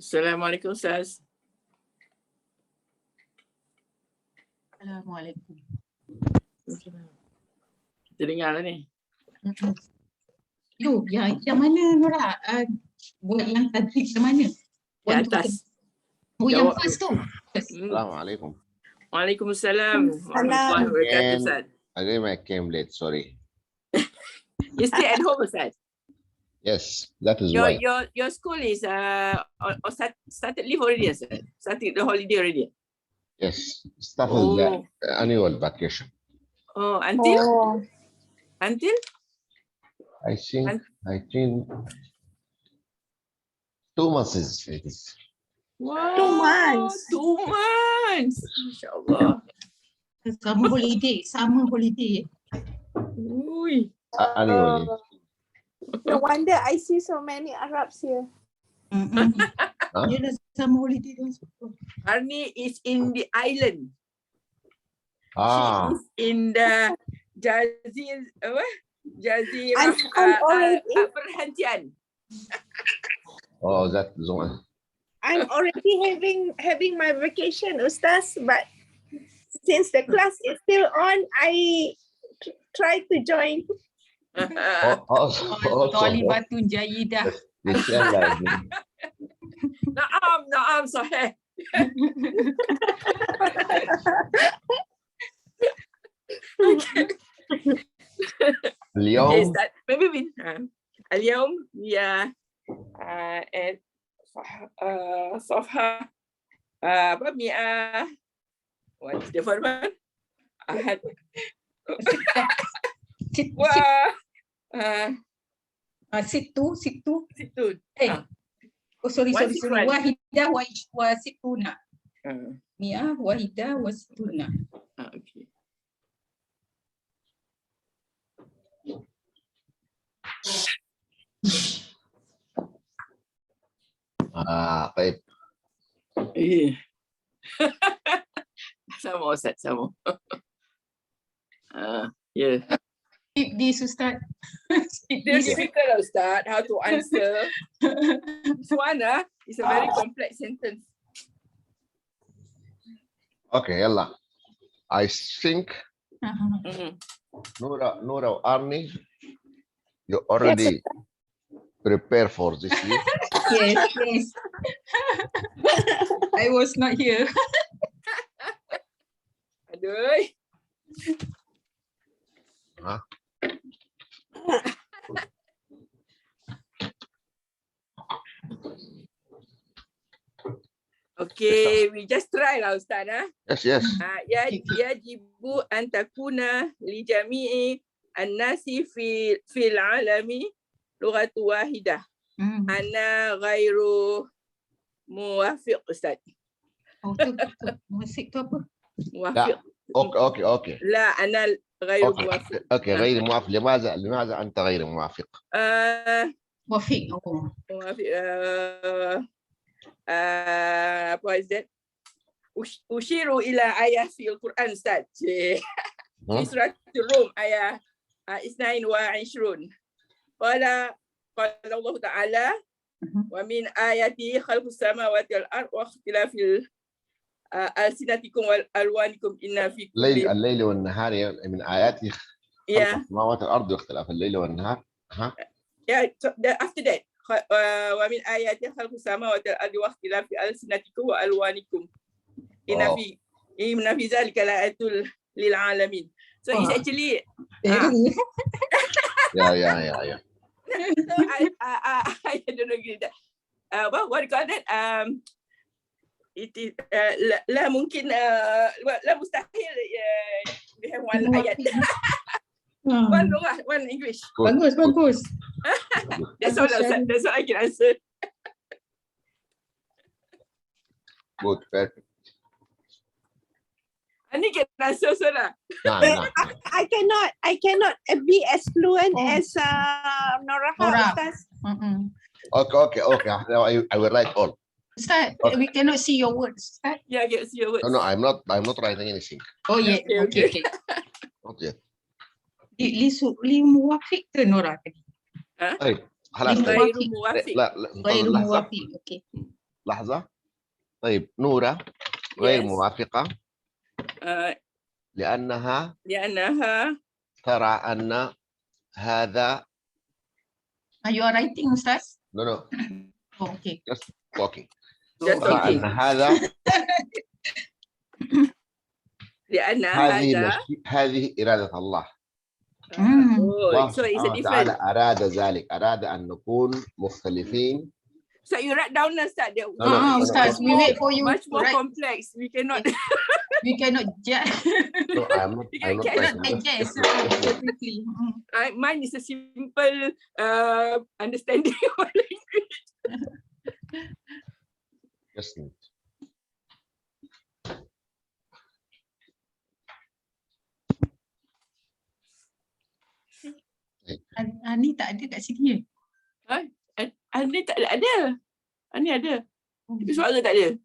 Assalamualaikum Ustaz. Assalamualaikum. Kita dengar lah ni. Yo, yang mana Nora? Buat yang tadi ke mana? Di atas. Oh, yang first tu. Assalamualaikum. Waalaikumsalam. Warahmatullahi wabarakatuh Ustaz. Again, I came late. Sorry. You stay at home Ustaz? Yes, that is Your why. your school is started leave already Ustaz? Started the holiday already? Yes, started the annual vacation. Oh, until? Until? I think 2 months it is. Wow, 2 months. 2 months. Masya-Allah. Summer holiday. Ui. Annually. No wonder I see so many Arabs here. Huh? Dia dah summer holiday tu. Arni is in the island. Ah, She is in the Jazirah I'm already- perhentian. oh, that is one. I'm already having my vacation, Ustaz, but since the class is still on, I try to join. Also, Talibatun Jayidah. the same like me. Naam, sahih. Okay. اليوم Okay, start. Maybe اليوم we are at صفحة apa 100 what is the first one? Ahad. Wah, Situ. situ. Oh, sorry. 161. Wahidah wa situna. Ah, Mi'ah wahidah wa situna. okay. طيب. Eh. Sama Ustaz, sama. Yeah. This Ustaz. It's difficult lah Ustaz, how to answer. This one is a very complex sentence. Okay, يلا. I think Mm. Nora Arni, you already prepare for this week. Yes. I was not here. Aduh. Huh? Okay, we just try lah Ustaz. Yes. Yajibu an takuna li jami'i an-nasi fil alami lughatu wahidah. Ana ghairu muwafiq Ustaz. Oh, tu. Musik tu apa? Muwafiq. Okay. La, ana ghairu muwafiq. Okay, غير موافق. لماذا أنت غير موافق؟ Wafiq. Oh. Muwafiq. What is that? Ushiru ila ayah fil Quran Ustaz. Fi surah Rum ayah 22. Qala Allah Ta'ala wa min ayati khalqus samawati wal ard wa ikhtilafil alsinatikum wal alwanikum inna fi kulli الليل والنهار من آياته خلق السماوات والأرض واختلاف الليل والنهار. Yeah, after that wa min ayati khalqus samawati wal ardi wa ikhtilafi alsinatikum wa alwanikum inna fi zalika laayatul lil alamin. So it's actually Yeah. so I don't agree that what do you call that it is la mungkin la mustahil we have one ayat one English. Bagus. That's all I can answer. Good, perfect. Ani can answer so lah. Nah. I cannot be as fluent as Nora. Ustaz. Okay. I will write all. Ustaz, we cannot see your words. Ustaz. Yeah, I can see your words. No, I'm not writing anything. Oh, yeah. Okay. Not yet. Li muwafiq ke Nora tadi? طيب خلاص. غير موافق. غير موافق. Okay. لحظة. طيب نورة غير Yes. موافقة لأنها ترى أن هذا You are writing, Ustaz? no Oh, okay. just talking. Just ترى talking. أن هذا لأن هذه إرادة الله. Oh, so it's a الله different. تعالى أراد ذلك، أراد أن نكون مختلفين. So you write down the start. Ustaz, we wait for you. Much more Right? complex. We cannot. We cannot judge. No, I'm not Digest quickly. Mine is a simple understanding of language. Just need. Ani tak ada kat sini. Ani tak ada. Ani ada. Tapi suara tak ada.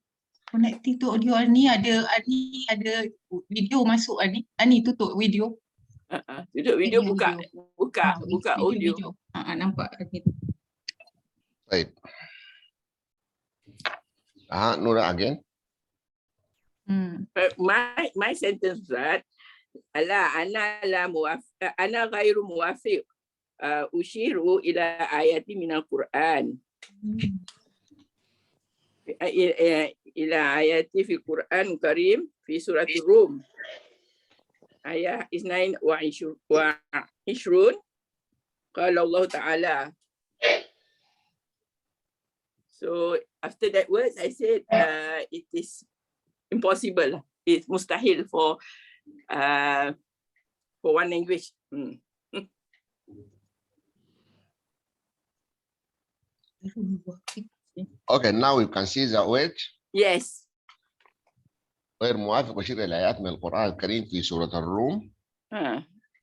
Connecting to audio Ani ada video masuk Ani. Ani tutup video. Tutup video, buka audio. Video. Nampak Ani. Baik. Nura again. My sentence that أنا غير موافق أشير إلى آيات من القرآن إلى آيات في القرآن الكريم في سورة الروم آية 22 قال الله تعالى. So after that words I said it is impossible. It's mustahil for one language. Okay, now you can see the word. Yes. غير موافق أشير إلى آيات من القرآن الكريم في سورة الروم.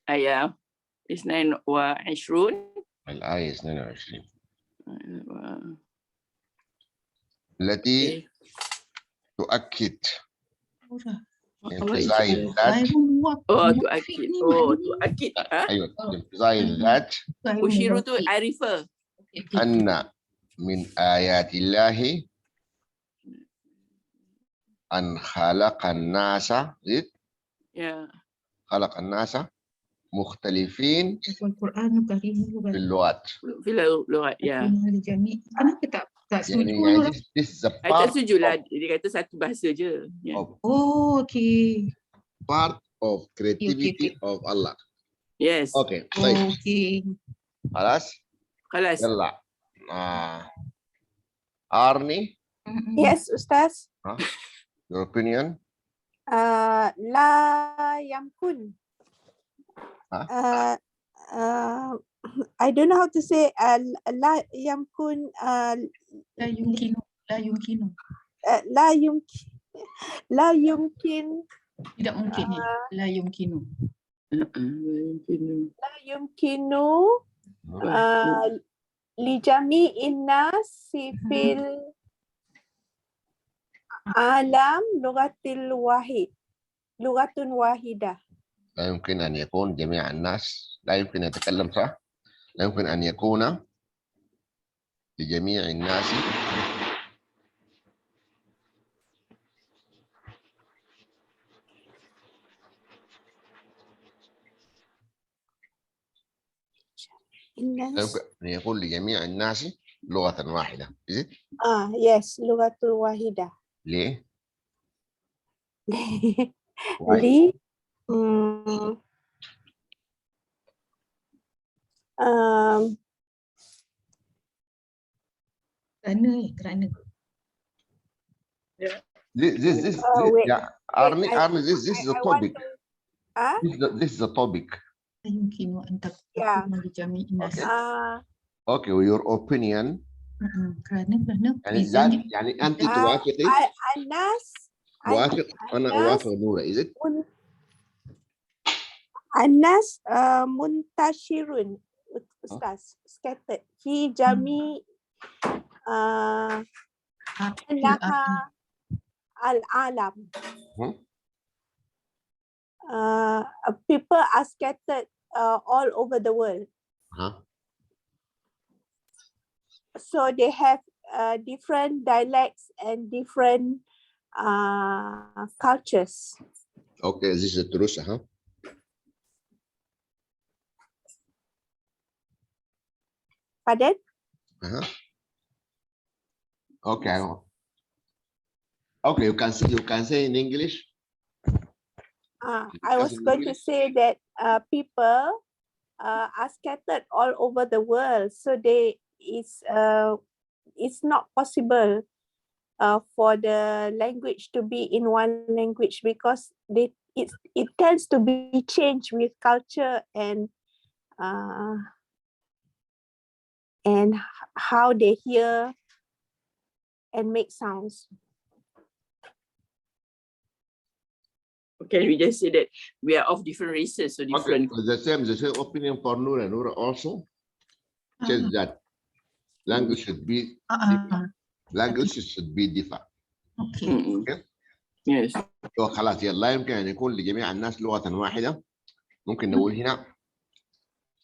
آية 22. الآية 22. التي تؤكد انتزاع الذات. تؤكد. أيوة، انتزاع الذات. أشير to I refer. أن من آيات الله أن خلق الناس خلق الناس مختلفين في اللغات. في اللغات ya. Kenapa tak يعني this is a part dia kata satu bahasa je. Okay. Part of creativity of Allah. Yes. Okay. طيب. خلاص. يلا. Arni. Yes, Ustaz. Your opinion? لا يمكن. I don't know how to say لا يمكن. لا يمكن. Tidak mungkin ni. لا يمكن. لا يمكن لجميع الناس في العالم لغة واحدة. لا يمكن أن يكون جميع الناس، لا يمكن أن يتكلم صح؟ لا يمكن أن يكون لجميع الناس لا يمكن أن يكون لجميع الناس لغة واحدة. Is it? Yes, لغة واحدة. ليه؟ ليه؟ Kerana. This yeah, Arnie, this is the topic. This is the topic. Yeah. Okay, your opinion. يعني أنت توافقي؟ الناس وافق. أنا أوافق نورة. Is it? الناس منتشرون أستاذ scattered في جميع أنحاء العالم. People are scattered all over the world. So they have different dialects and different cultures. Okay, this is the truth, huh? Pardon? Uh-huh. Okay. Okay, you can say in English. I was going to say that people are scattered all over the world, so it's not possible for the language to be in one language because it tends to be changed with culture and how they hear and make sounds. Okay, we just say that we are of different races, so different. Okay, the same opinion for Nura. Nura also says that language should be different. Okay. Okay. Yes. So خلاص يلا يمكن أن يكون لجميع الناس لغة واحدة. ممكن نقول هنا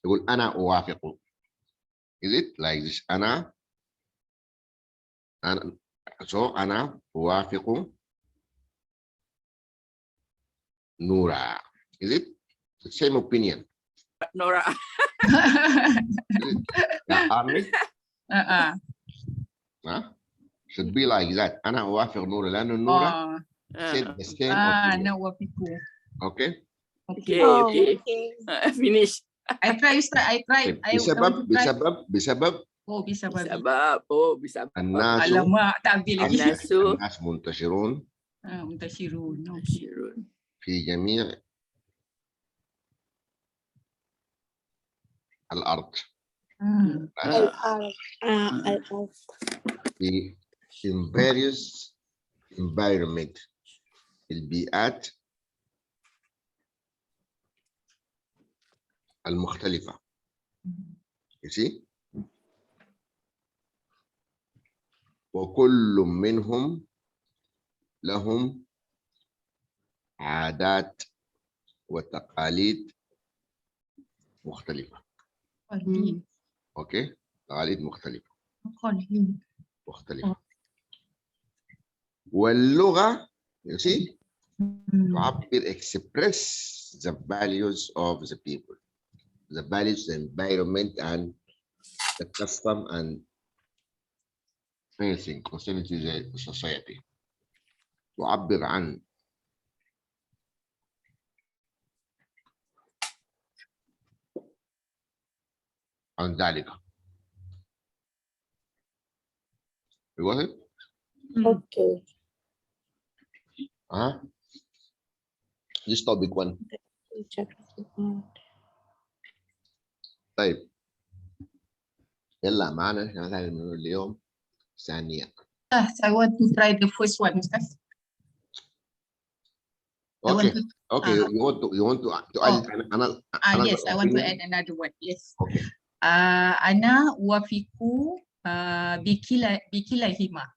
يقول أنا أوافق. Is it like this? أنا so أنا أوافق Nura. Is it the same opinion? Nora. Army? Should be like that. أنا أوافق نورا لأن نورا said the same opinion. No, wafiku. Okay. Okay. Finish. I try, Ustaz. I try. بسبب الناس Alamak, tak habis lagi. الناس منتشرون Muntashirun. في جميع الأرض. In various environment, البيئات المختلفة. You see? وكل منهم لهم عادات وتقاليد مختلفة. اوكي؟ تقاليد مختلفة. واللغة you see تعبر express the values of the people, the values, the environment and the custom and anything concerning to the society. تعبر عن ذلك. You got it? Okay. This topic one. طيب يلا معنا هذا من اليوم ثانيا. I want to try the first one, Ustaz. Okay. Okay. You want to add another Yes, I want to add another one. Yes. Okay. Ana wafiku bikilahima.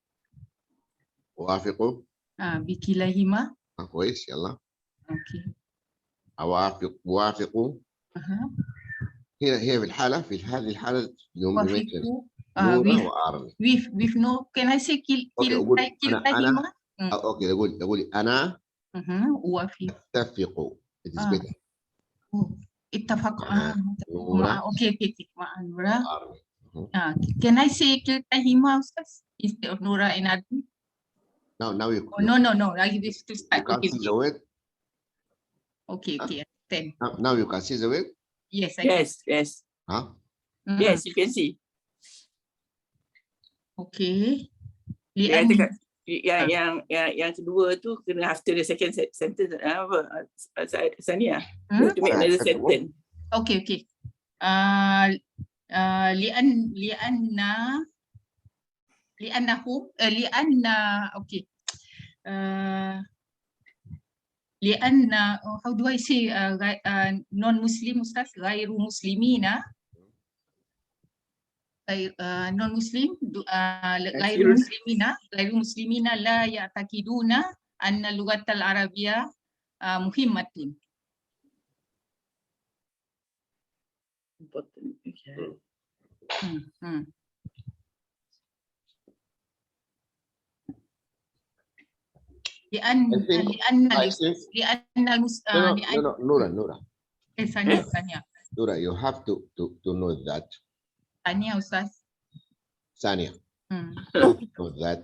وافقوا بكليهما. كويس يلا. اوكي. وافقوا. هنا في هذه الحالة يوم نورا وآرمي. With no, can I say كلتهما؟ اوكي اقول انا اتفق. اتفق اوكي مع نورا. Can I say كلتهما Ustaz instead of Nora and Armi? No, no. I give to start. You can't see the word. Okay. Then. Now you can see the word. Yes. Yes. Huh? Yes, you can see. Okay. Yang kedua tu kena after the second sentence apa Sania to make another sentence. Okay. لأن how do I say non-Muslim Ustaz غير مسلمين non-Muslim غير مسلمين لا يعتقدون أن اللغة العربية مهمة. I think Nura. Nura, you have to know that. Tanya Ustaz. Sania, you have to know that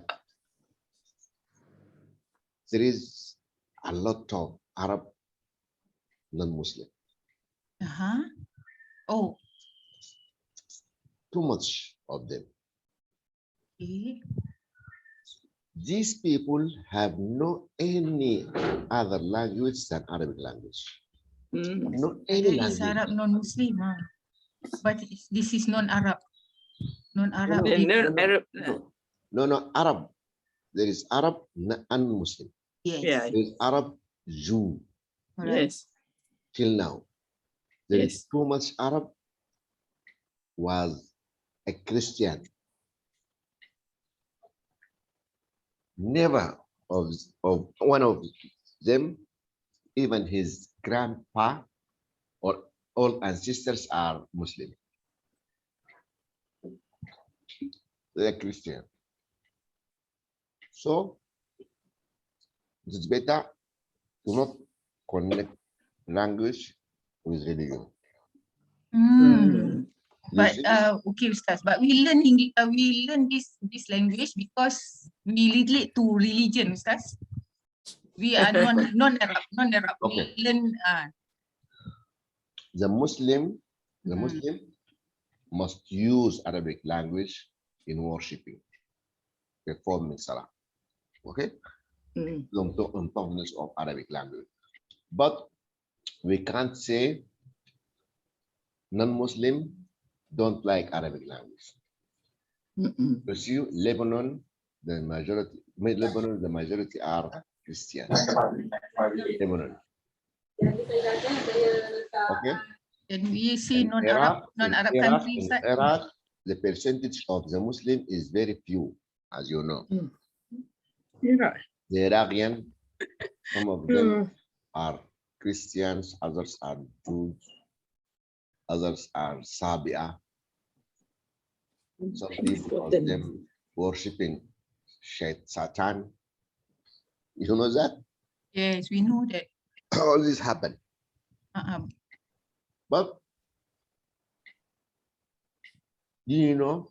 there is a lot of Arab non-Muslim. Oh, Too much of them. okay. These people have no any other language than Arabic language. No any There is language. Arab non-Muslim, but this is non-Arab. Non-Arab. Arab. No, Arab. There is Arab and Muslim. Yes. Yeah. There is Arab Jew Yes. till now. There is Yes. too much Arab was a Christian. Never of one of them, even his grandpa or all ancestors are Muslim. They are Christian. So it's better to not connect language with religion. But okay, Ustaz. But we learn we learn this language because we relate to religion, Ustaz. We are non-Arab. Okay. We learn. The Muslim must use Arabic language in worshiping, performing salah. Okay? The importance of Arabic language. But we can't say non-Muslim don't like Arabic language. Because Lebanon, the majority are Christian. Lebanon. Okay. And we see In non-Arab countries. In Iraq, the percentage of the Muslim is very few, as you know. The Iraqian, some of them are Christians, others are Jews, others are Sabia. Some people of them worshipping Satan. You know that? Yes, we know that. All this happened. But do you know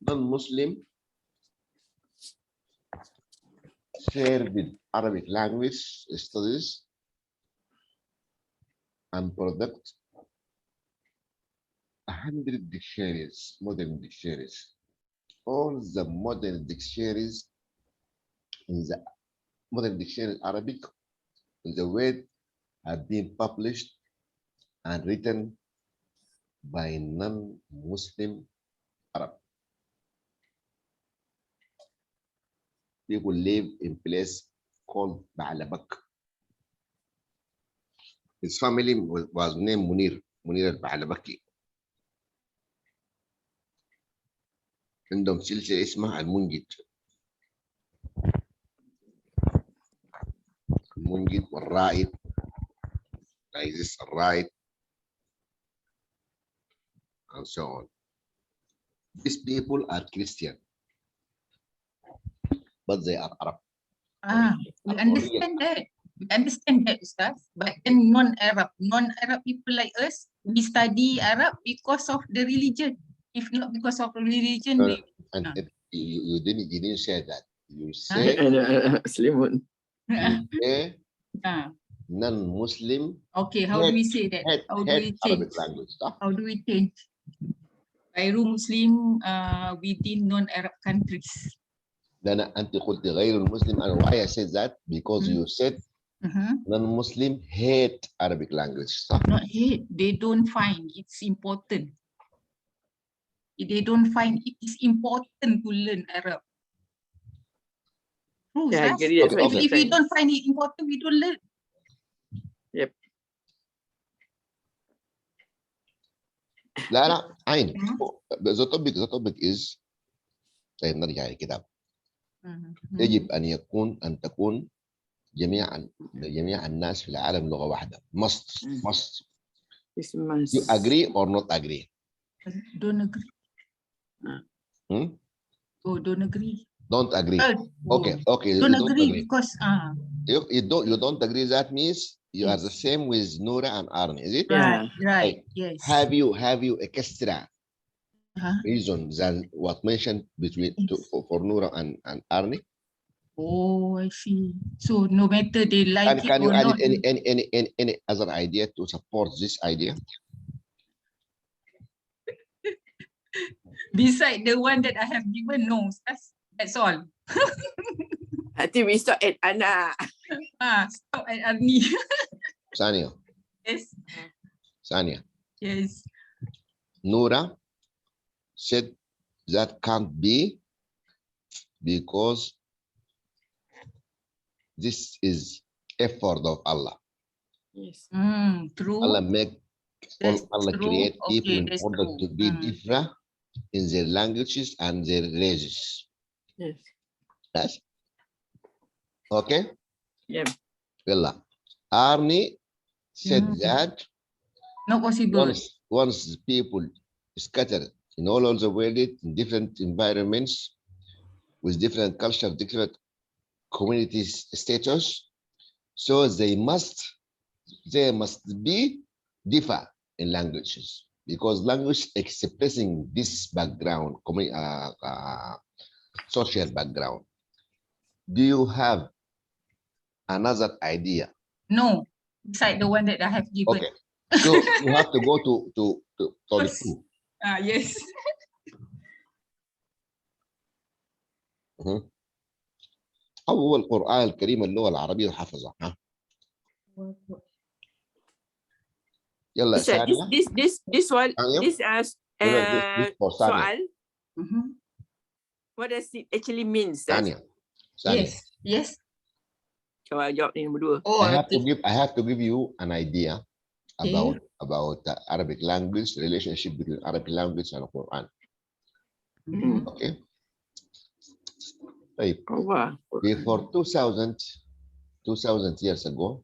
non-Muslim share with Arabic language studies and product 100 dictionaries, modern dictionaries. All the modern dictionaries in the modern dictionary Arabic in the word have been published and written by non-Muslim Arab. People live in place called Ba'alabak. His family was named Munir al-Ba'alabaki. عندهم سلسلة اسمها المنجد والرائد الرائد and so on. These people are Christian, but they are Arab. We understand that. We understand that, Ustaz. But then non-Arab people like us, we study Arab because of the religion. If not because of the religion, You didn't say that. You say non-Muslim. Okay, how do we say that? How do we change? Arabic language. How do we change? غير Muslim within non-Arab countries. Then أنت قلت غير المسلم. And why I said that? Because you said non-Muslim hate Arabic language. Not hate. They don't find it's important. They don't find it is important to learn Arab. True, Yeah, okay. If we don't find it important, we don't learn. Yep. لا عين. The topic is طيب نرجع للكتاب. يجب أن تكون جميع الناس في العالم لغة واحدة. Must. You agree or not agree? Don't agree. Oh, don't agree. Don't agree. Okay, you Don't agree because you don't agree. That means you are the Yes. same with Nora and Arnie, is it? right, Right. yes. Have you extra Uh-huh. reason than what mentioned between Yes. for Nora and Arnie? Oh, I see. So no matter they like Can it you or add not, any other idea to support this idea? beside the one that I have given, no, that's all. I think we stop at Anna. Stop at Arni. Sania, Yes, Sania. yes. Nora said that can't be because this is effort of Allah. Yes. True. Allah make That's Allah true. create people Okay, in that's order true. to be different in their languages and their races. Yes. Yes. Okay. Yeah. Well, Arnie said that Not possible. once people scattered in all over the world in different environments with different culture, different communities status, so they must be differ in languages because language expressing this background, social background. Do you have another idea? No, beside the one that I have given. Okay, so you have to go to the two. Yes. هو القرآن الكريم اللغة العربية الحافظة ها يلا This one this for soal. What does it actually mean? ثانية. Yes. Coba jawab ni nombor 2. Oh, I have to give you an idea about the Arabic language, relationship between Arabic language and Quran. Okay. Right. Before 2000 years ago.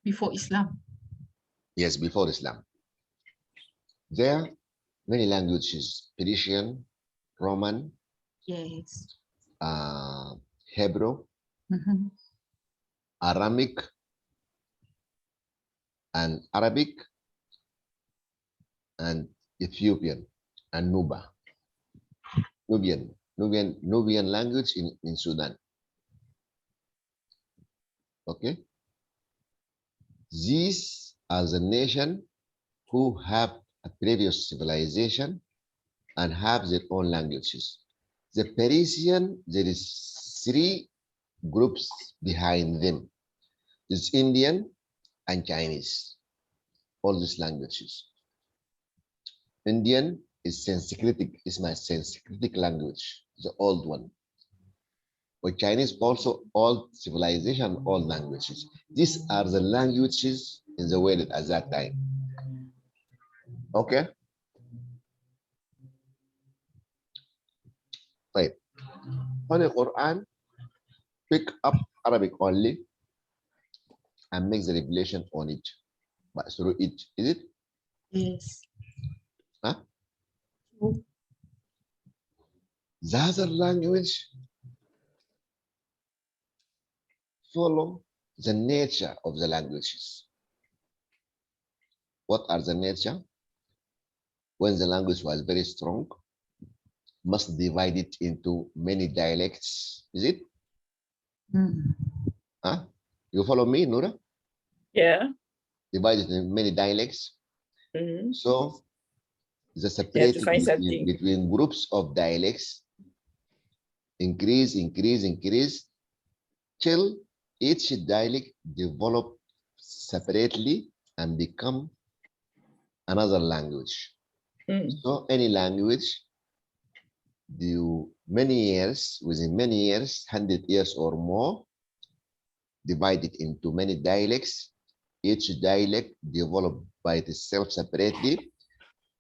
Before Islam. Yes, before Islam. There are many languages: Persian, Roman, Yes. Hebrew, Aramic, and Arabic, and Ethiopian, and Nubian language in Sudan. Okay. These are the nation who have a previous civilization and have their own languages. The Persian, there is 3 groups behind them. It's Indian and Chinese, all these languages. Indian is Sanskritic, is my Sanskritic language, the old one. But Chinese also old civilization, old languages. These are the languages in the world at that time. Okay. Right. On the Quran, pick up Arabic only and make the revelation on it, but through it. Is it? Yes. Huh? The other language follow the nature of the languages. What are the nature? When the language was very strong, must divide it into many dialects. Is it? Huh? You follow me, Nura? Yeah. Divide it in many dialects. So the separation between groups of dialects increase till each dialect develop separately and become another language. So any language, within many years, 100 years or more, divided into many dialects. Each dialect developed by itself separately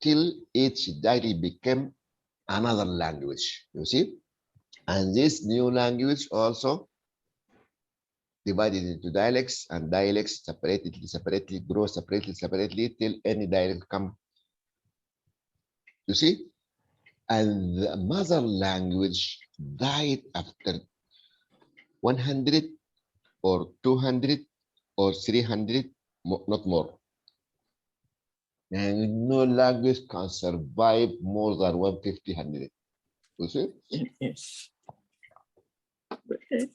till each dialect became another language. You see? And this new language also divided into dialects, and dialects separately grow separately till any dialect come. You see? and the mother language died after 100 or 200 or 300, not more. And no language can survive more than 150, 100. You see? Yes. Okay.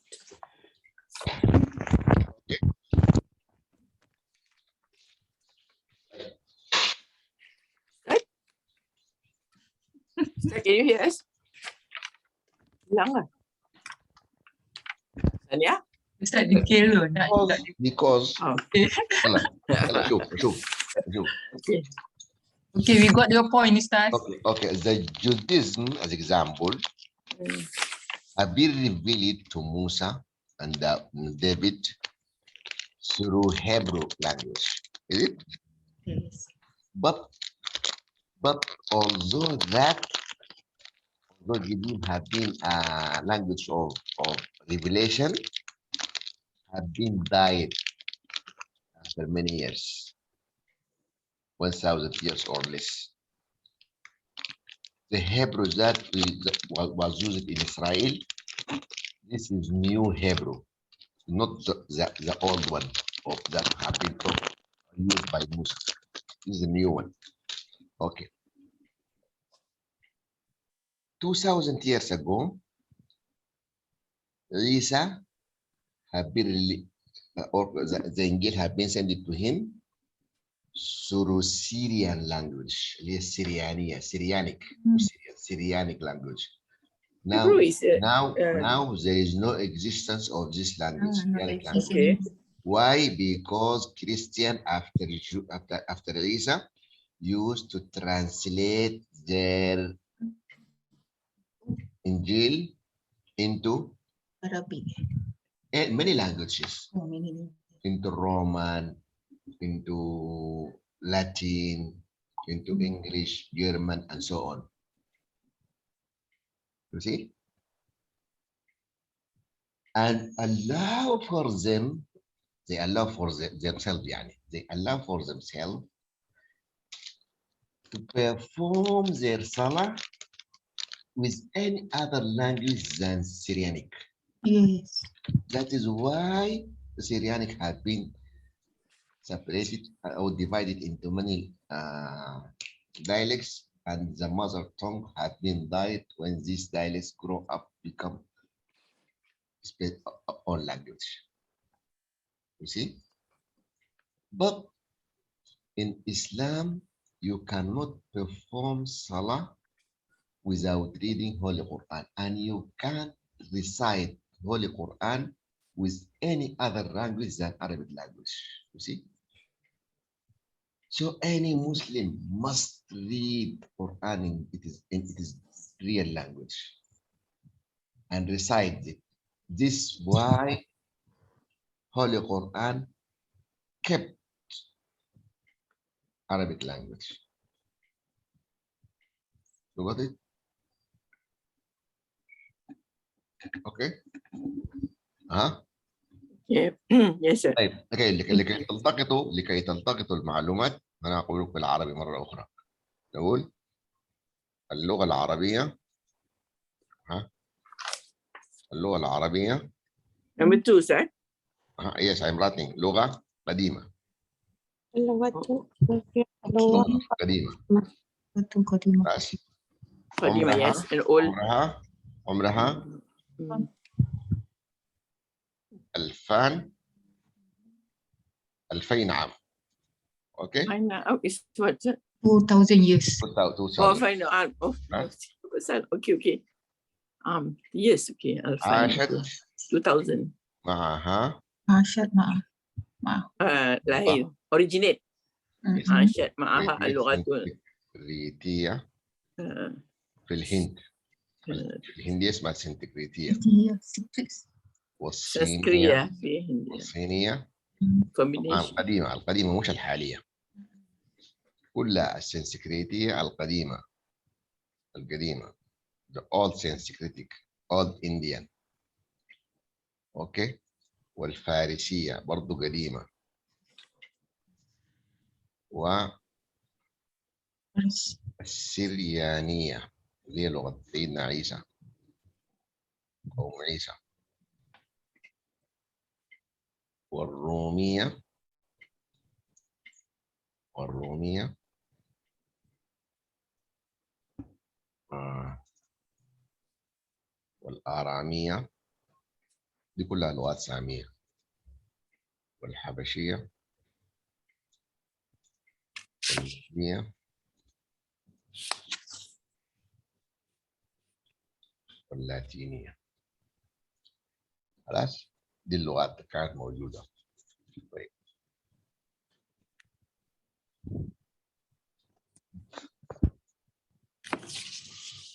Can you hear us? Lang. Tanya? Ustaz dikira nak Because Okay. شوف. Okay, we got your point, Ustaz. Okay. The Judaism, as example, have been revealed to Musa and David through Hebrew language. Is it? Yes. But although Judaism have been a language of revelation, have been died after many years, 1,000 years or less. The Hebrew that was used in Israel, this is new Hebrew, not the old one of that have been used by Musa. This is a new one. Okay. 2,000 years ago, Isa have been, or the angel have been sent to him through Syrian language, Syrianic language. Now there is no existence of this language, Syrianic language. Okay. Why? Because Christian after Isa used to translate their Injil into Arabic. many languages, Oh, many. into Roman, into Latin, into English, German, and so on. You see? And allow for them, they allow for themselves, they allow for themselves to perform their salah with any other language than Syrianic. Yes. That is why the Syrianic had been separated or divided into many dialects, and the mother tongue had been died when these dialects grow up, become own language. You see? But in Islam, you cannot perform salah without reading Holy Quran, and you can't recite Holy Quran with any other language than Arabic language. You see? So any Muslim must read Quran in its real language and recite it. This is why Holy Quran kept Arabic language. You got it? Okay. Yeah. Yes, sir. طيب لكي تلتقطوا المعلومات، انا اقول لكم بالعربي مره اخرى. نقول اللغه العربيه اللغه العربيه Number 2, sir. Yes, I'm writing لغه قديمه. قديمه. بس Fatima, yes. And all. عمرها 2000 عام. اوكي. I know. It's what? 2,000 years. 2000. Oh, final. Oh, okay. Yes, okay. عاشت 2000. معها عاشت مع lahir. Originate. عاشت معها اللغات السنسكريتية في الهند. في الهند اسمها السنسكريتية. والصينية في الهند. والصينية القديمة مش الحالية. كلها السنسكريتية القديمة. The old Sanskritic, old Indian. اوكي. والفارسية برضو قديمة. والسريانية اللي هي لغة سيدنا عيسى أو عيسى. والرومية والآرامية، دي كلها لغات سامية. والحبشية والليبية واللاتينية. خلاص، دي اللغات اللي كانت موجودة. طيب.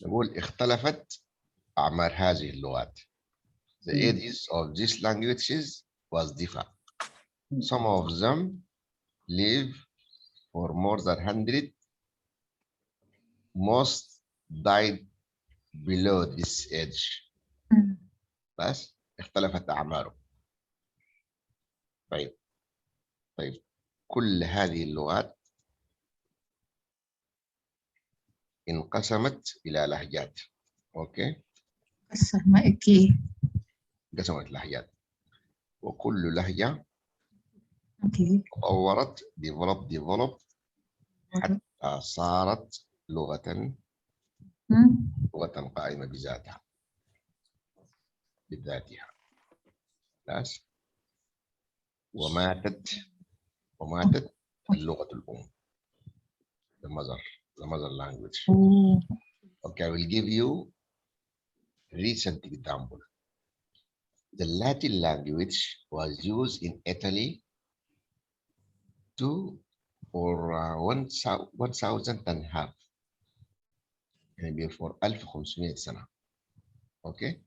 نقول اختلفت أعمار هذه اللغات. The ages of these languages was different. Some of them live for more than 100. Most died below this age. بس اختلفت أعمارهم. طيب كل هذه اللغات انقسمت إلى لهجات. أوكي؟ انقسمت لهجات، وكل لهجة تطورت develop حتى صارت لغة قائمة بذاتها بس. وماتت اللغة الأم، the mother language. Okay, I will give you recent example. The Latin language was used in Italy for 1,000 and a half, maybe for 1500 سنة. Okay,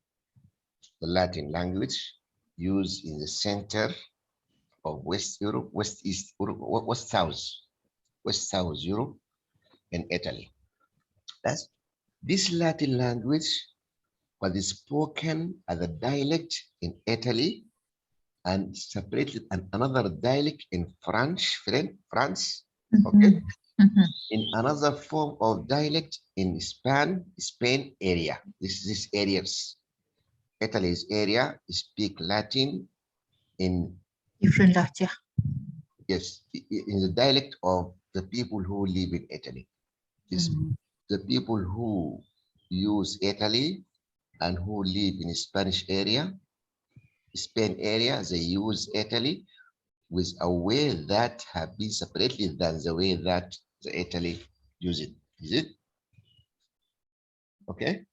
the Latin language used in the center of West Europe, West South Europe, and Italy. This Latin language was spoken as a dialect in Italy and separated another dialect in France, okay, in another form of dialect in Spain area. This areas, Italy's area speak Latin in different lahja. Yes, in the dialect of the people who live in Italy. The people who use Italy and who live in Spanish area, Spain area, they use Italy with a way that have been separately than the way that the Italy use it. Is it? Okay.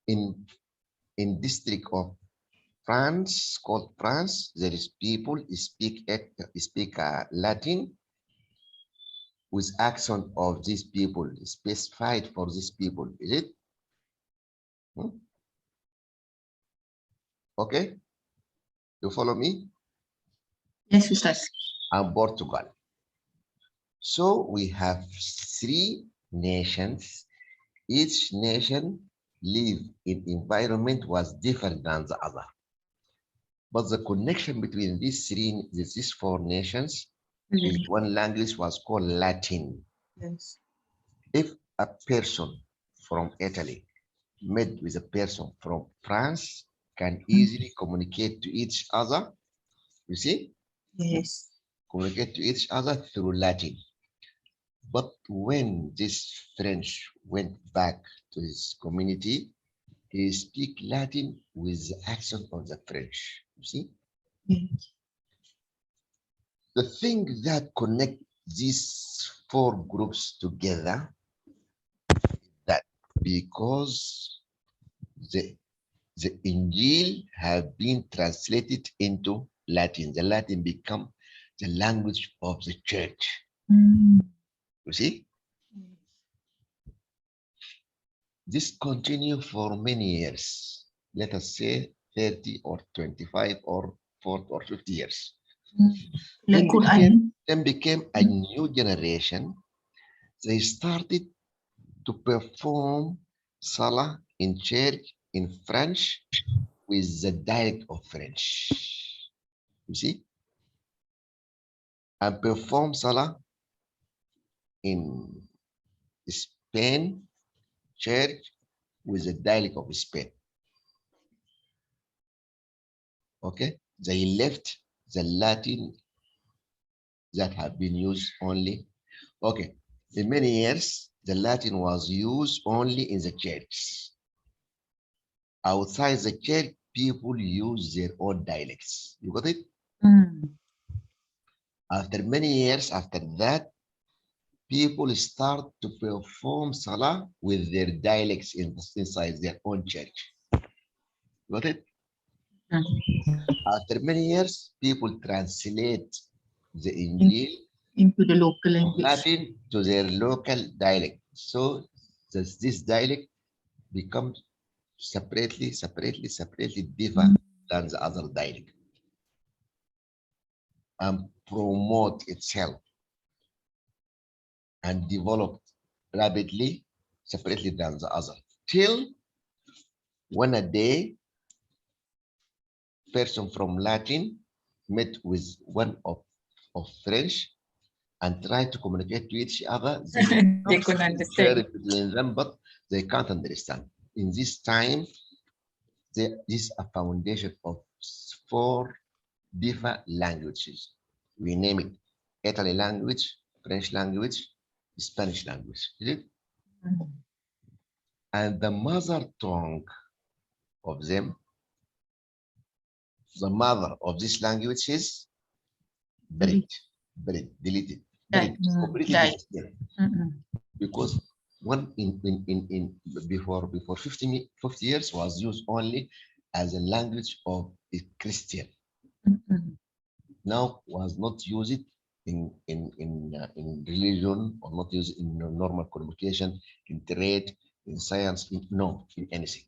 In district of France, called France, there is people speak Latin with accent of these people, specified for these people. Is it? Okay. You follow me? Yes, Ustaz. And Portugal. So we have 3 nations. Each nation live in environment was different than the other. But the connection between these 4 nations is one language was called Latin. Yes. If a person from Italy met with a person from France can easily communicate to each other, you see? Yes. Communicate to each other through Latin. But when this French went back to his community, he speak Latin with the accent of the French, you see? Yes. The thing that connect these 4 groups together is that because the Injil have been translated into Latin, the Latin become the language of the church. You see? This continue for many years. Let us say 30 or 25 or 40 or 50 years. Then became a new generation. They started to perform Salah in church in French with the dialect of French. You see? And perform Salah in Spain church with the dialect of Spain. Okay, they left the Latin that have been used only. Okay, in many years, the Latin was used only in the church. Outside the church, people use their own dialects. You got it? After many years after that, people start to perform Salah with their dialects inside their own church. Got it? After many years, people translate the Injil Into the local from language. Latin to their local dialect. So this dialect becomes separately different than the other dialect and promote itself and develop rapidly separately than the other till one a day person from Latin met with one of French and try to communicate to each other. They could understand. Between them, but they can't understand. In this time, there is a foundation of 4 different languages. We name it Italy language, French language, Spanish language. Is it? And the mother tongue of them, the mother of this language is buried, deleted, because one in before 50 years was used only as a language of a Christian. Now was not used in religion, or not used in normal communication, in trade, in science, in anything.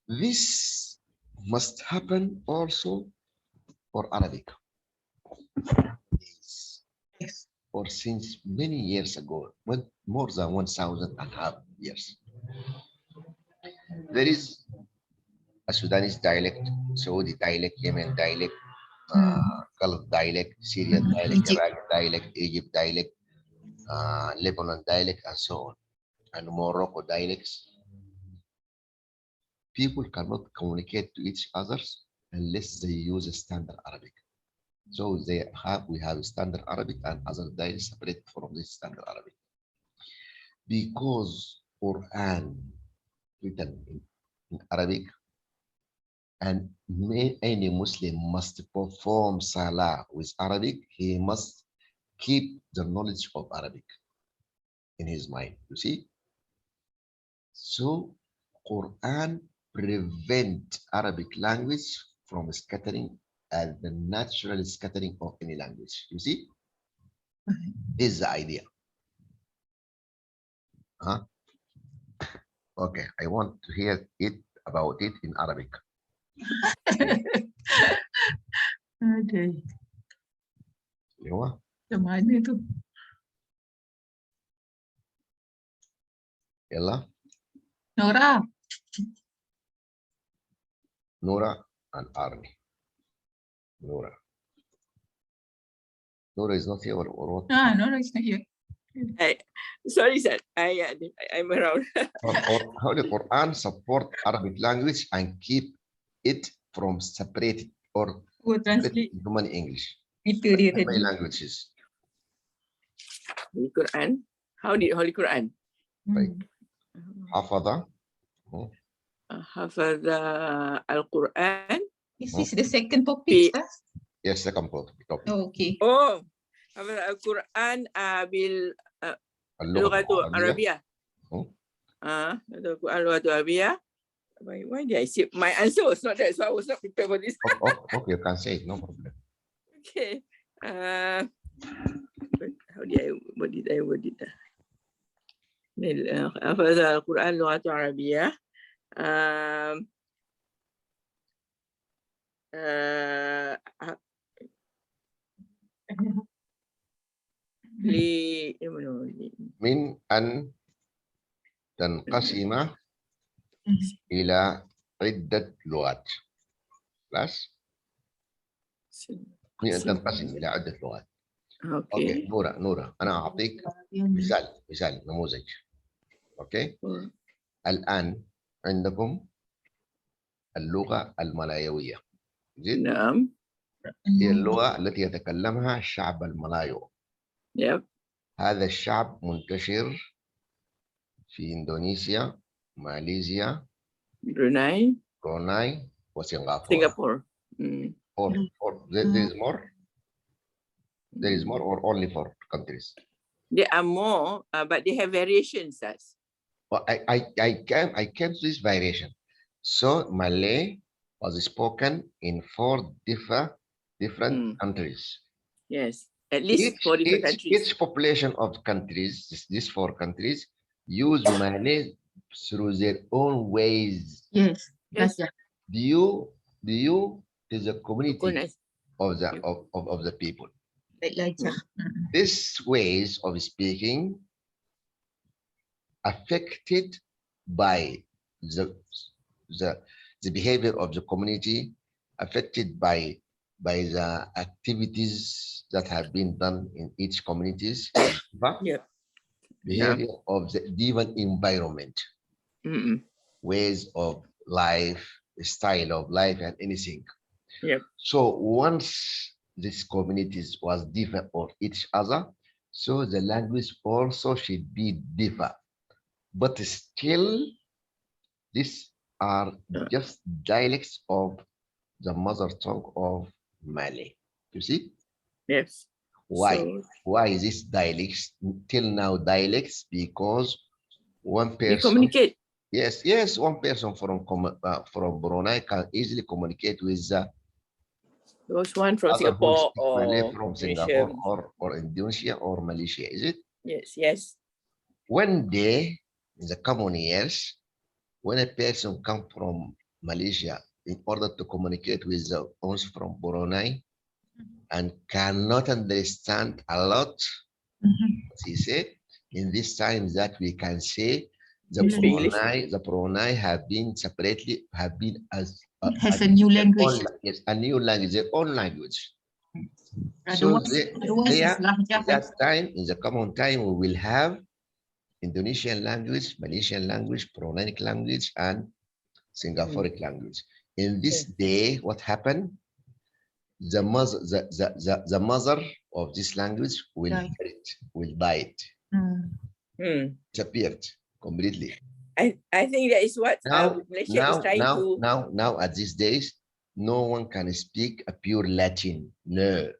This must happen also for Arabic. Yes. Or since many years ago, more than 1,500 years. There is a Sudanese dialect, Saudi dialect, Yemen dialect, Gulf dialect, Syrian dialect, Iraq dialect, Egypt dialect, Lebanon dialect, and so on, and Morocco dialects. People cannot communicate to each other unless they use a standard Arabic. So we have standard Arabic and other dialects separate from this standard Arabic. Because Quran written in Arabic, and any Muslim must perform Salah with Arabic, he must keep the knowledge of Arabic in his mind, you see? So Quran prevent Arabic language from scattering as the natural scattering of any language, you see? This is the idea. Okay, I want to hear it about it in Arabic. Okay. Mana tu? Yalla. Nora. Nora and Arnie. Nora. Nora is not here or what? Nora is not here. Sorry, sir. I'm around. or how the Quran support Arabic language and keep it from separated or translate human English. Itu dia Many tadi. languages. Holy Quran. How did Holy Quran? Right. Hafadha. Hafadha al-Quran. This is the second topic, Ustaz? Yes, second topic. Oh, okay. Oh, Hafadha al-Quran bil Lughatu Arabiyah. Lughatu Arabiyah. Why did I say my answer was not that, so I was not prepared for this. Okay, you can say it, no problem. Okay. How did I word it? Hafadha al-Quran Lughatu Arabiyah. من أن تنقسم إلى عدة لغات. بس من أن تنقسم إلى عدة لغات. أوكي. نورة أنا أعطيك مثال نموذج. اوكي. الان عندكم اللغه الملايويه. نعم. هي اللغه التي يتكلمها الشعب الملايو. Yep. هذا الشعب منتشر في اندونيسيا، ماليزيا، Brunei, بروناي، وسنغافورة. Singapore. There is more. There is more, or only 4 countries? There are more, but they have variations. Well, I came to this variation. So Malay was spoken in 4 different countries. Yes, at least 4 different countries. Each population of countries, these 4 countries, use Malay through their own ways. Yes. Do you is a community of the people. These ways of speaking affected by the behavior of the community, affected by the activities that have been done in each communities, behavior of the given environment, ways of life, style of life, and anything. So once these communities was different for each other, so the language also should be different. But still, these are just dialects of the mother tongue of Malay. You see? Yes. Why? Why is this dialects till now dialects? Because one person. We communicate. Yes, one person from Brunei can easily communicate with those one from Singapore or Malay from Singapore or Indonesia or Malaysia, is it? Yes. One day in the common years, when a person comes from Malaysia in order to communicate with the ones from Brunei and cannot understand a lot, he said, in this time that we can say the Brunei have been as has a new language. Yes, a new language, their own language. So that time, in the common time, we will have Indonesian language, Malaysian language, Bruneic language, and Singaporean language. In this day, what happened? The mother of this language will die. Disappeared completely. I think that is what Malaysia is trying to. Now, at these days, no one can speak a pure Latin. No.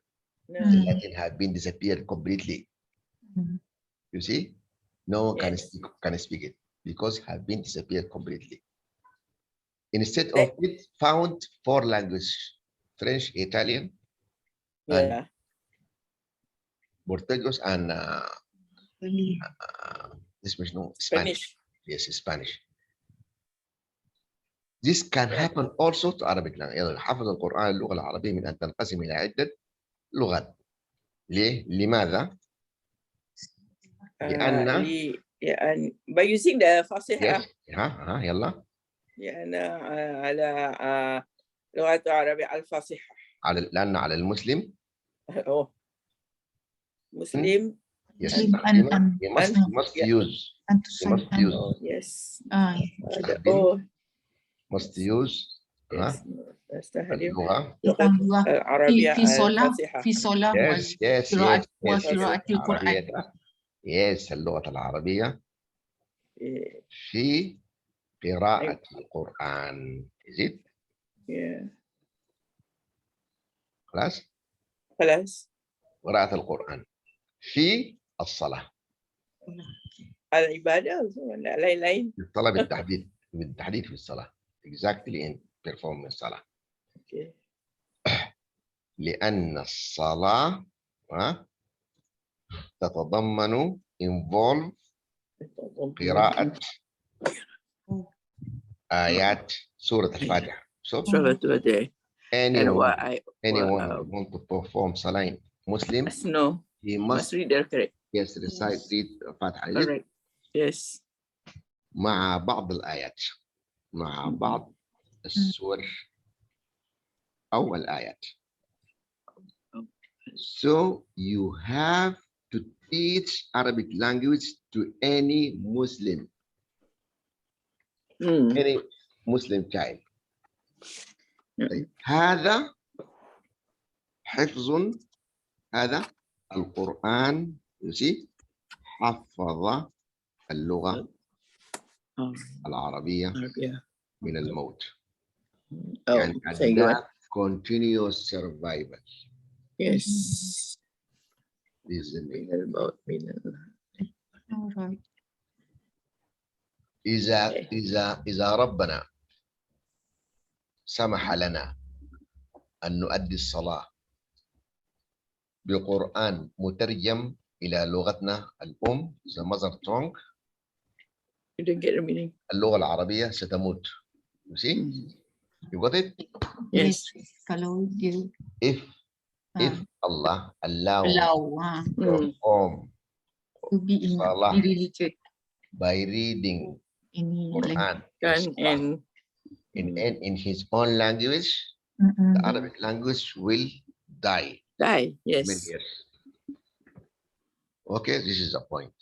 The Latin has been disappeared completely. You see, no one can speak it because it has been disappeared completely. Instead of it, found 4 languages: French, Italian, and Portuguese, and Spanish. Yes, Spanish. This can happen also to Arabic language. حفظ القرآن اللغة العربية من أن تنقسم إلى عدة لغات. ليه؟ لماذا؟ لأن by using the فصيحة. يلا. لأن على لغة العربية الفصيحة. لأن على المسلم. مسلم. Yes, he must use. Yes. Must use اللغة العربية في صلاة قراءة القرآن. Yes, اللغة العربية في قراءة القرآن. Is it? خلاص؟ قراءة القرآن في الصلاة. العبادة ولا lain-lain؟ الصلاة بالتحديد في الصلاة. Exactly in perform الصلاة. لأن الصلاة تتضمن involve قراءة آيات سورة الفاتحة. So anyone who want to perform salah Muslim, he must read correct. Yes, recite الفاتحة. Correct. Yes. مع بعض الآيات، مع بعض السور أو الآيات. So you have to teach Arabic language to any Muslim. any Muslim child. هذا حفظ هذا القرآن you see حفظ اللغة العربية من الموت. يعني that continuous survival. Yes. This is the name. Alright. إذا ربنا سمح لنا أن نؤدي الصلاة بقرآن مترجم إلى لغتنا الأم the mother tongue, You didn't get the meaning. اللغة العربية ستموت. You see? You got it? Yes. Kalau dia If Allah allow to be in Salah religion by reading ini Quran And in his own language, the Arabic language will die. die. Yes. Many years. Okay, this is the point.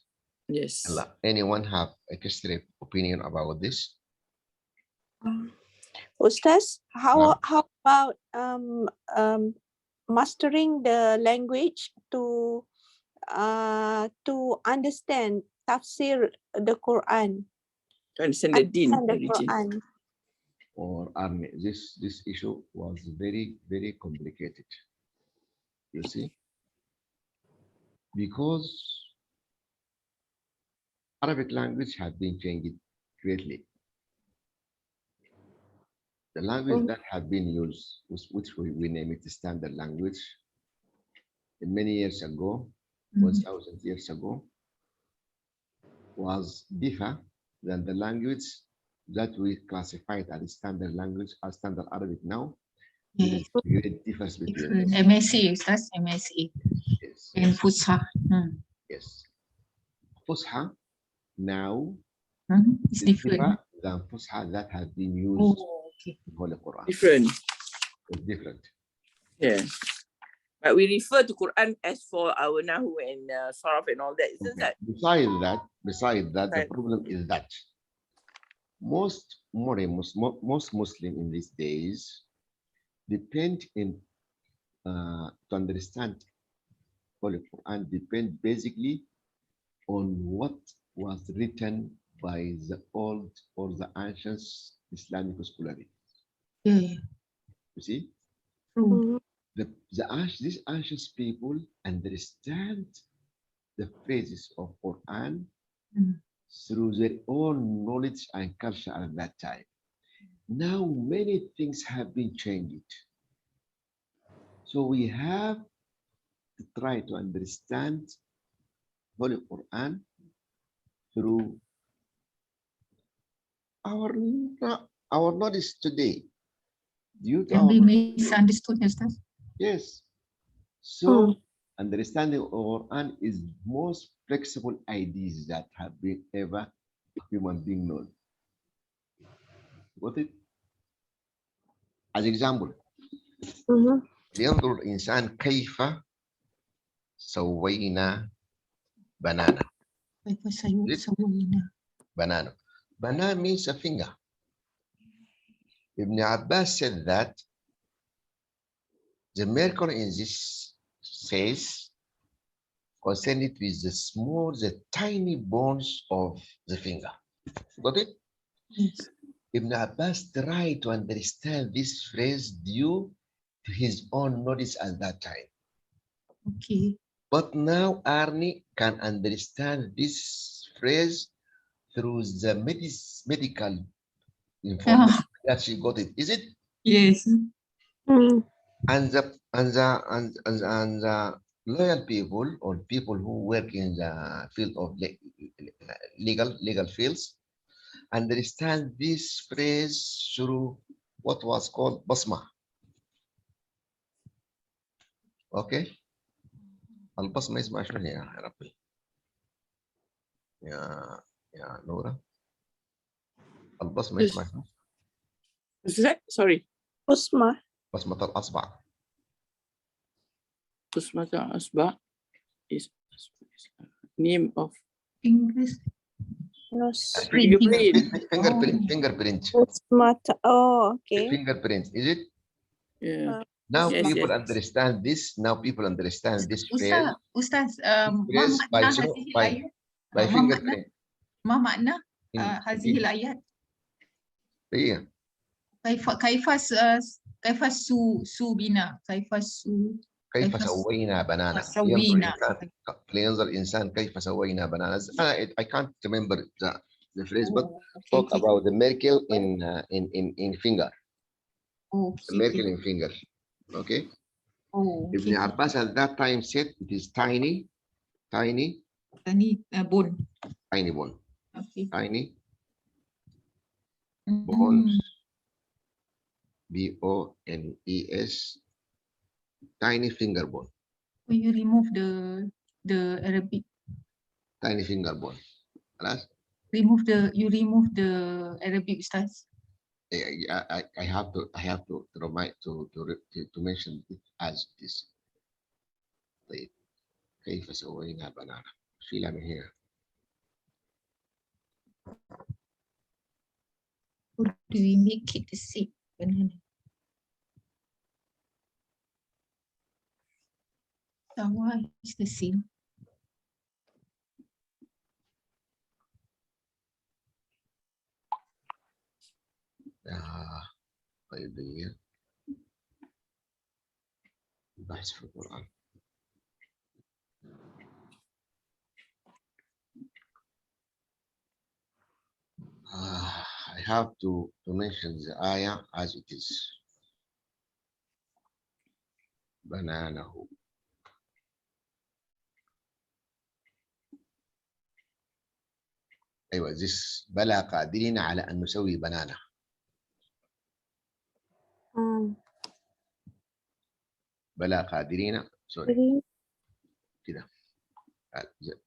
Yes. Anyone have a extra opinion about this? Ustaz, how about mastering the language to understand tafsir the Quran? To understand the deen, Understand the religion. Quran. Or this issue was very, very complicated. You see? Because Arabic language has been changed greatly. The language that had been used, which we name it the standard language, many years ago, 1,000 years ago, was different than the language that we classified as standard language, as standard Arabic now. There is a great difference between them. MSA, Ustaz, MSA. Yes. And Fusha. Yes. Fusha now It's is different. than Fusha that has been used Okay. in Holy Quran. Different. It's different. Yeah. But we refer to Quran as for our Nahu and Saraf and all that, isn't that? Besides that, the problem is that most Muslim in these days depend to understand Holy Quran depend basically on what was written by the old or the ancient Islamic scholarship. Yeah. You see, True. these ancient people understand the phrases of Quran through their own knowledge and culture at that time. Now many things have been changed. So we have to try to understand Holy Quran through our knowledge today. Due to Can our be misunderstood, Ustaz. yes. So understanding Quran is most flexible ideas that have been ever human being known. Got it? As example, لينظر الإنسان كيف سوينا banana. Banana. Banana means a finger. Ibn Abbas said that the miracle in this says concerned it with the tiny bones of the finger. Got it? Yes. Ibn Abbas tried to understand this phrase due to his own knowledge at that time. Okay. But now Arnie can understand this phrase through the medical information that she got it. Is it? Yes. And the loyal people or people who work in the field of legal fields understand this phrase through what was called basma. Okay? البصمة اسمها شنو يا ربي؟ يا نورة البصمة اسمها شنو؟ Sorry. Usma. بصمة الأصبع. Usma Asba is name of English. Nose. Fingerprint. Smart. Oh, okay. Fingerprint, is it? Yeah. Now Yes, people yes. understand this. Now people understand this phrase. Ustaz, Phrase by fingerprint. ما معنى هذه الآيات؟ Yeah. كيف سو بنا كيف سوينا بنانا سوينا لينظر الإنسان كيف سوينا بنانا. I can't remember the phrase, but talk about the miracle in finger. The miracle in finger. Okay. Ibn Abbas at that time said it is tiny bone. Tiny bone. Okay. Tiny bones. B-O-N-E-S. Tiny finger bone. When you remove the Arabic. Tiny finger bone. You remove the Arabic, Ustaz. I have to remind to mention it as it is. طيب كيف سوينا بنانا؟ شيلها من هنا. How do we make it the same banana? Why is the same? طيب هي بحث في القرآن. I have to mention the ayah as it is. بنانه. أيوة this بلا قادرين على أن نسوي بنانه. بلا قادرين sorry كده.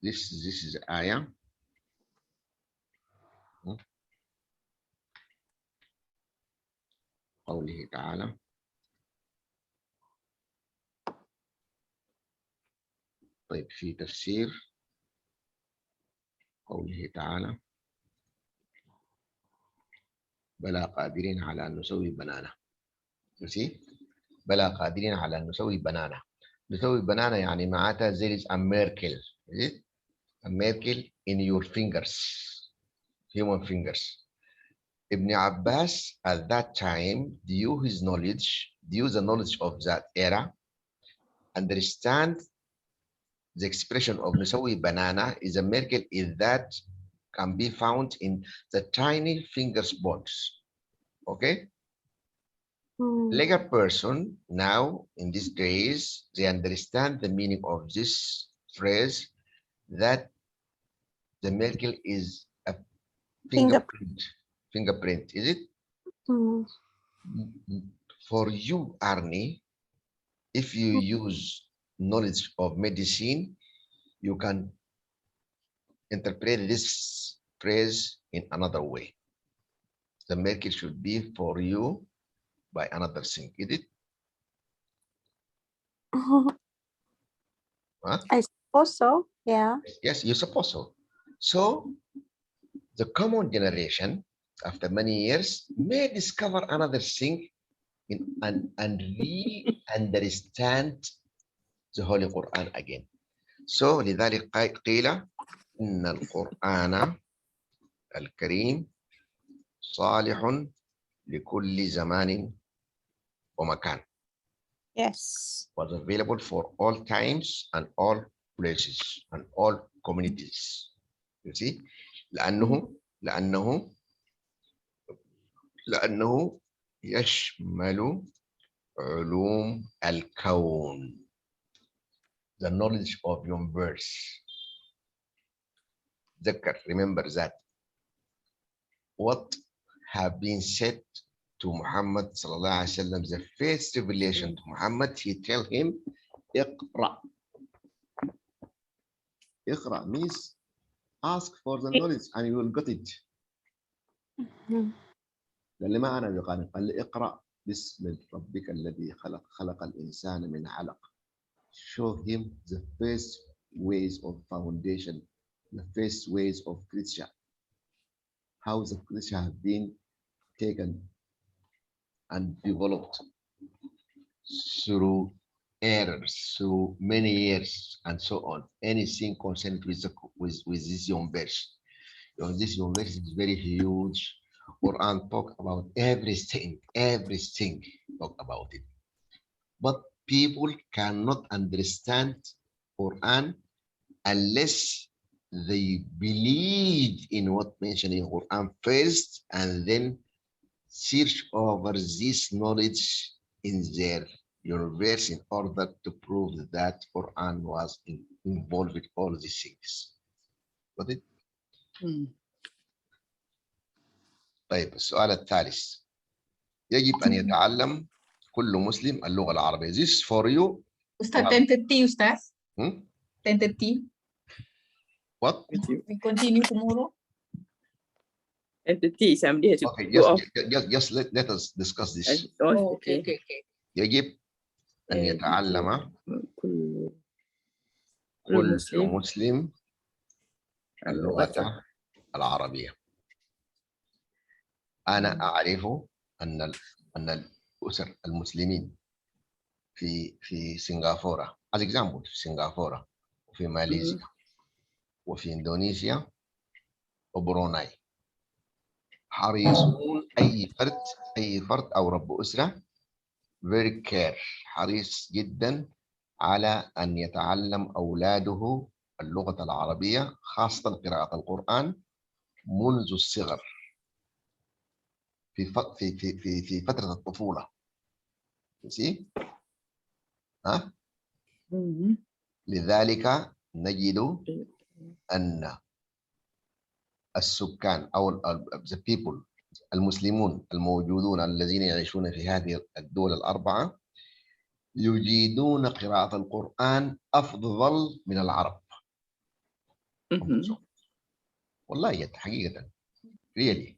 This is the ayah. قوله تعالى طيب في تفسير قوله تعالى بلا قادرين على أن نسوي بنانا. بلا قادرين على أن نسوي بنانا. نسوي بنانا يعني معناتها there is a miracle. Is it? A miracle in your fingers, human fingers. Ibn Abbas at that time, due the knowledge of that era, understand the expression of Nusawi banana is a miracle is that can be found in the tiny fingers bones. Okay? Like a person now in these days, they understand the meaning of this phrase that the miracle is a fingerprint, is it? For you, Arnie, if you use knowledge of medicine, you can interpret this phrase in another way. The miracle should be for you by another thing, is it? Huh? I suppose so, yeah. Yes, you suppose so. So the common generation, after many years, may discover another thing and re-understand the Holy Quran again. So لذلك قيل إن القرآن الكريم صالح لكل زمان ومكان. Yes. Was available for all times and all places and all communities. You see? لأنه يشمل علوم الكون. The knowledge of universe. Remember that what have been said to Muhammad sallallahu alaihi wasallam, the first revelation to Muhammad, he tell him, "Iqra." Iqra means ask for the knowledge and you will get it. قال لي ما أنا بقاني قال لي اقرأ باسم ربك الذي خلق الإنسان من علق. Show him the first ways of foundation, the first ways of creation. how the Qur'an have been taken and developed through errors, through many years, and so on. Anything concerned with this young verse. This young verse is very huge. Quran talk about everything, talk about it. But people cannot understand Quran unless they believe in what mentioned in Quran first, and then search over this knowledge in their universe in order to prove that Quran was involved with all these things. Got it? طيب السؤال الثالث، يجب أن يتعلم كل مسلم اللغة العربية. This for you. Ustaz, 10:30, Ustaz. 10:30. What? We continue tomorrow. Entity, somebody has to Okay, go off. just let us discuss this. Oh, Okay. يجب أن يتعلم كل مسلم اللغة العربية. أنا أعرف أن الأسر المسلمين في سنغافورة as example في سنغافورة وفي ماليزيا وفي إندونيسيا وبروناي حريصون أي فرد أو رب أسرة very care حريص جدا على أن يتعلم أولاده اللغة العربية خاصة قراءة القرآن منذ الصغر في فترة الطفولة. لذلك نجد أن السكان أو the people المسلمون الموجودون الذين يعيشون في هذه الدول الأربعة يجيدون قراءة القرآن أفضل من العرب. والله حقيقة really.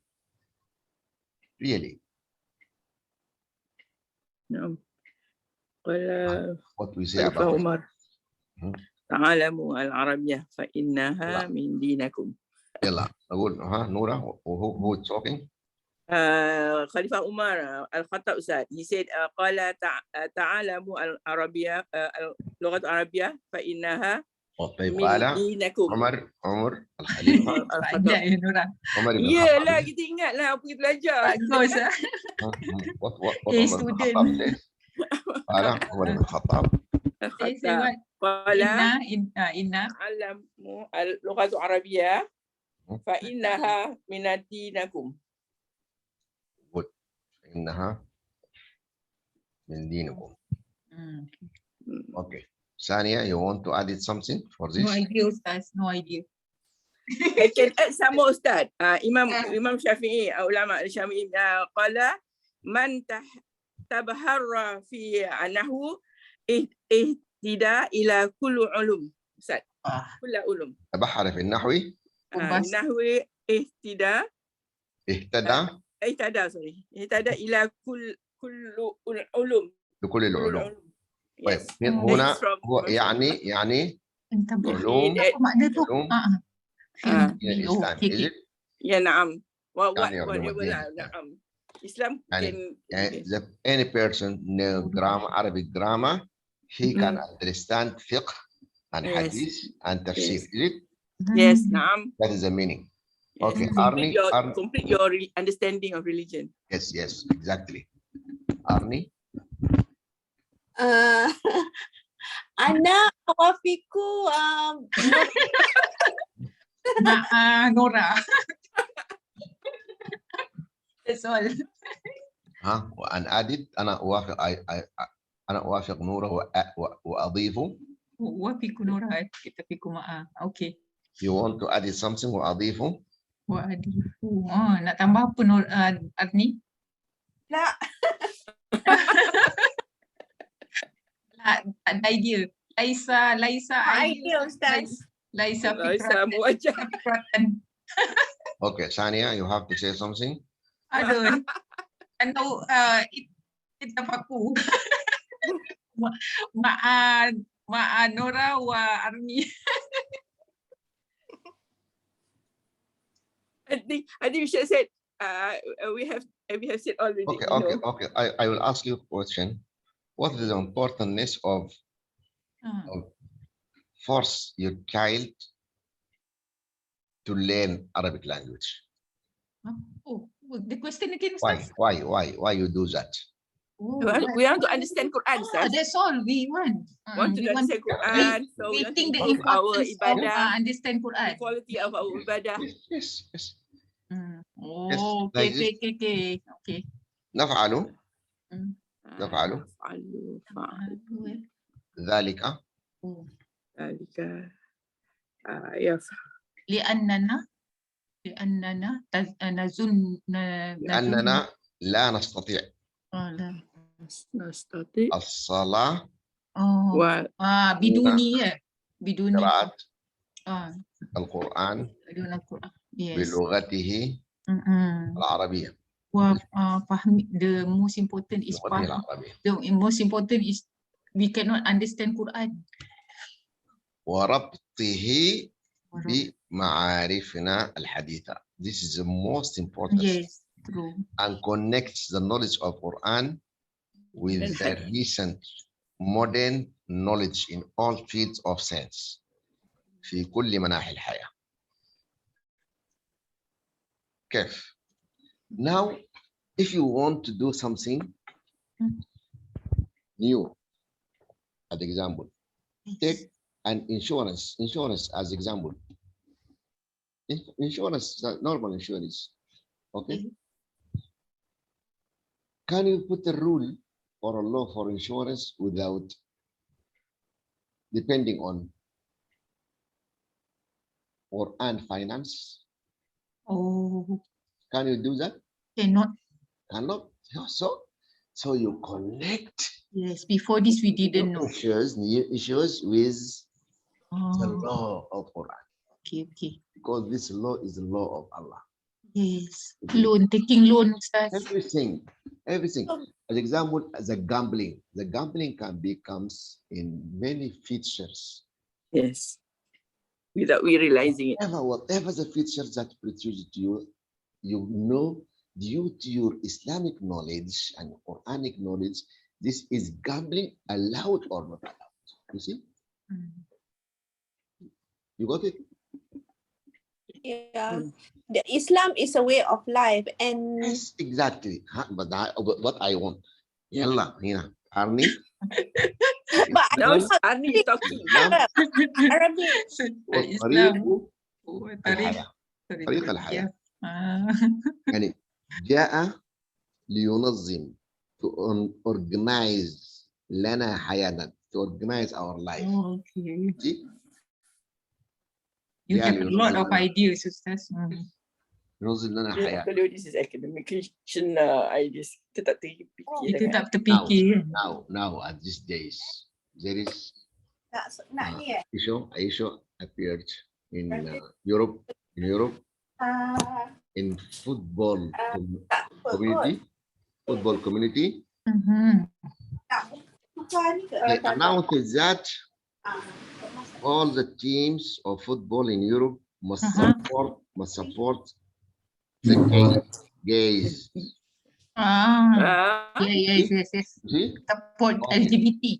نعم. قال What we say about عمر تعلموا العربية فإنها من دينكم. يلا أقول نورا who is talking? خليفة عمر الخطأ أستاذ. He said قال تعلموا العربية اللغة العربية فإنها طيب من قال دينكم. عمر الخليفة Ada ya, Nura. عمر بن Yelah, الخطاب. kita ingatlah pergi belajar. Bagus. What Hey, عمر بن student. الخطاب says? قال عمر بن الخطاب Say what? قال Inna. تعلموا اللغة العربية فإنها من دينكم. إنها من دينكم. Okay. Sania, you want to add something for this? No idea, Ustaz. No idea. I can add some more, Ustaz. Imam Syafi'i, ulama Syafi'i, قال من تبحر في أنه اهتدى إلى كل علوم. Ustaz. كل علوم. تبحر في النحو. النحو اهتدى إلى كل العلوم. لكل العلوم. طيب Yes. هنا هو يعني علوم الإسلام. يا نعم. يعني علوم الدين. نعم. Islam يعني can any person know grammar, Arabic grammar, he can understand fiqh and hadith and tafsir. Is it? Yes, نعم. That is the meaning. Okay, complete your understanding of religion. Yes, exactly. Arni? Ana wafiku Nora. That's all. وأن أدد أنا أوافق نورة وأضيفه. وافق نورة كتفيكم معه. Okay. You want to add something وأضيفه? وأضيفه. Nak tambah apa Arni? La. Tak ada idea. Laisa idea, Ustaz. Laisa muwajjah. fikratan. Okay, Sania, you have to say something. Aduh. Ano kita paku. Ma'a Nora wa Arni. I think we should have said we have said already. Okay, you okay, know. okay. I will ask you a question. What is the importance of force your child to learn Arabic language? Oh, the question again, Why? Ustaz? Why you do that? Oh, We want to understand Quran, Ustaz. that's all we want. Want to We want understand Quran, so we want to think the improve our importance of ibadah, understand the Quran. quality of our ibadah. Yes. Oh, like okay. نفعل نفعل ذلك ذلك يفعل لأننا نظن لأننا لا نستطيع نستطيع الصلاة بدون قراءة القرآن. Yes. بلغته العربية. The most important is the most important is we cannot understand Quran. وربطه بمعارفنا الحديثة. This is the most important. Yes, true. And connects the knowledge of Quran with the recent modern knowledge in all fields of science في كل مناحي الحياة. كيف؟ Now, if you want to do something new, as example, take an insurance as example. Insurance, normal insurance, okay? Can you put a rule or a law for insurance without depending on Quran finance? Oh, Can you do that? cannot. Cannot. So you connect. Yes, before this we didn't know. New issues with the Oh, law of Quran. okay. Because this law is the law of Allah. Yes, taking loan, Ustaz. Everything. As example, the gambling can becomes in many features. Yes, without we realizing it. Whatever the features that produce to you, you know, due to your Islamic knowledge and Quranic knowledge, this is gambling allowed or not allowed. You see? You got it? Yeah. The Islam is a way of life, and Yes, exactly. But what I want. Yalla, Arni. but Now Arni is talking. Arabic. طريق الحياة. يعني جاء لينظم, to organize لنا حياتنا, to organize our life. Okay. See? You have a lot of ideas, Ustaz. ينظم لنا حياة. This is academically ideas. Kita tak terfikir. Kita tak terfikir. Now at these days, there is Aisha appeared in Europe, in football community. They announced that all the teams of football in Europe must support the gays. Yes. See? Support LGBT.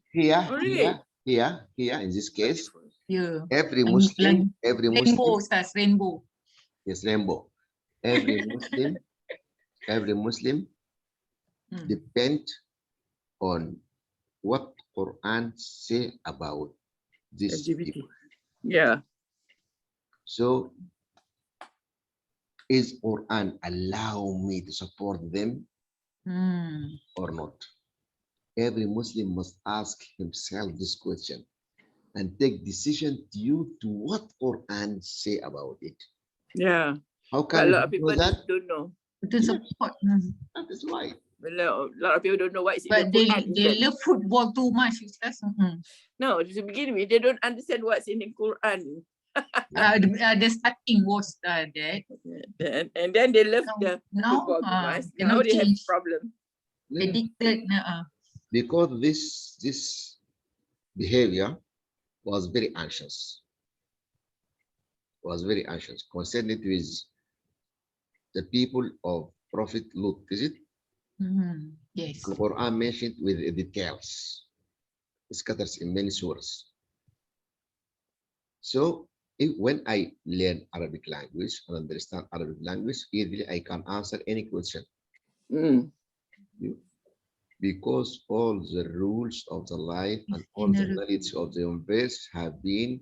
Here, in this case, Yeah. every Muslim, Rainbow, Ustaz, rainbow. yes, rainbow. Every Muslim depend on what Quran say about this LGBT. people. Yeah. So, is Quran allow me to support them or not? Every Muslim must ask himself this question and take decision due to what Quran say about it. Yeah. How can a lot of you people know that? don't know. To support. That is right. A lot of people don't know what is in But the Quran. they love football too much, Ustaz. No, to begin with, they don't understand what's in the Quran. The starting was that. And then they love the Now, football too much. they Now will they have change. problem. Addicted. Because this behavior was very anxious. Concerned with the people of Prophet Lut, is it? Yes. The Quran mentioned with the details. It scatters in many surahs. So when I learn Arabic language and understand Arabic language, easily I can answer any question. Because all the rules of the life and all the knowledge of the universe have been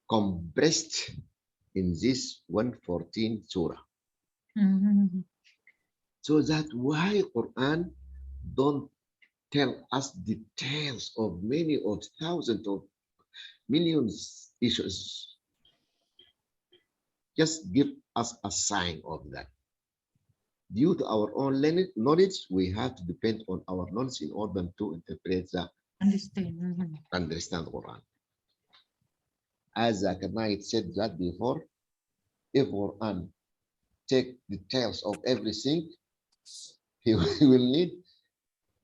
compressed in this 114 surah. So that's why Quran don't tell us details of many of thousands of millions issues. Just give us a sign of that. Due to our own knowledge, we have to depend on our knowledge in order to interpret the understand Quran. As Zakir Naik said that before, if Quran take details of everything, he will need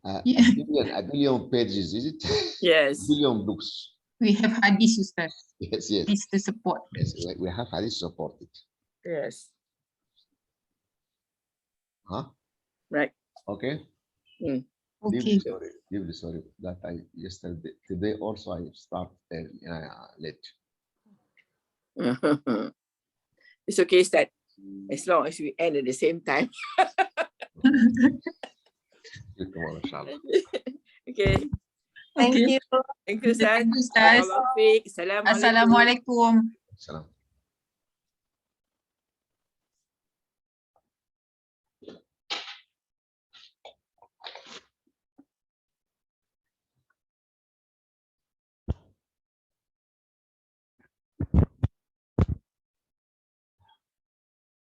a billion pages, is it? Yes. A billion books. We have hadith, Ustaz. Yes. Hadith to support. Yes, we have hadith supported. Yes. Huh? Right. Okay. Okay. Leave the story that I yesterday. Today also I start late. It's okay, Ustaz. As long as we end at the same time. Tomorrow, inshallah. Okay. Thank you. Thank you, Ustaz. Thank you, Ustaz. Barakallahu fiik. Assalamualaikum. Assalamualaikum. Salam.